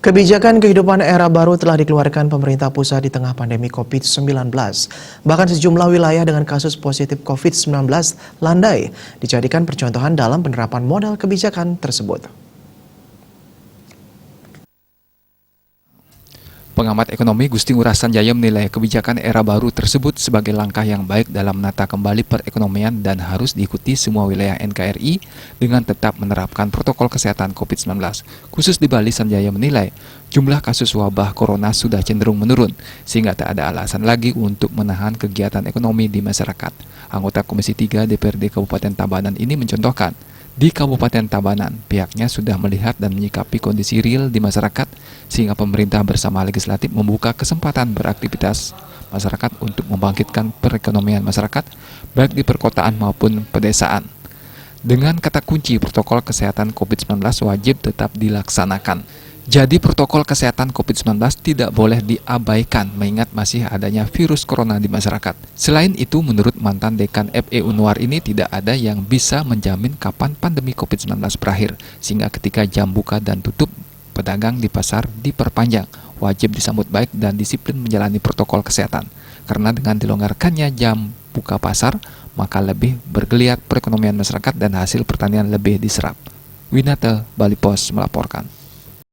Kebijakan kehidupan era baru telah dikeluarkan pemerintah pusat di tengah pandemi COVID-19. Bahkan sejumlah wilayah dengan kasus positif COVID-19 landai dijadikan percontohan dalam penerapan model kebijakan tersebut. Pengamat ekonomi Gusti Ngurah Sanjaya menilai kebijakan era baru tersebut sebagai langkah yang baik dalam menata kembali perekonomian dan harus diikuti semua wilayah NKRI dengan tetap menerapkan protokol kesehatan COVID-19. Khusus di Bali, Sanjaya menilai jumlah kasus wabah corona sudah cenderung menurun, sehingga tak ada alasan lagi untuk menahan kegiatan ekonomi di masyarakat. Anggota Komisi 3 DPRD Kabupaten Tabanan ini mencontohkan, di Kabupaten Tabanan, pihaknya sudah melihat dan menyikapi kondisi real di masyarakat, sehingga pemerintah bersama legislatif membuka kesempatan beraktivitas masyarakat untuk membangkitkan perekonomian masyarakat, baik di perkotaan maupun pedesaan. Dengan kata kunci, protokol kesehatan COVID-19 wajib tetap dilaksanakan. Jadi protokol kesehatan COVID-19 tidak boleh diabaikan mengingat masih adanya virus corona di masyarakat. Selain itu, menurut mantan dekan FE Unwar ini tidak ada yang bisa menjamin kapan pandemi COVID-19 berakhir, sehingga ketika jam buka dan tutup, pedagang di pasar diperpanjang, wajib disambut baik dan disiplin menjalani protokol kesehatan. Karena dengan dilonggarkannya jam buka pasar, maka lebih bergeliat perekonomian masyarakat dan hasil pertanian lebih diserap. Winata, Bali Pos melaporkan.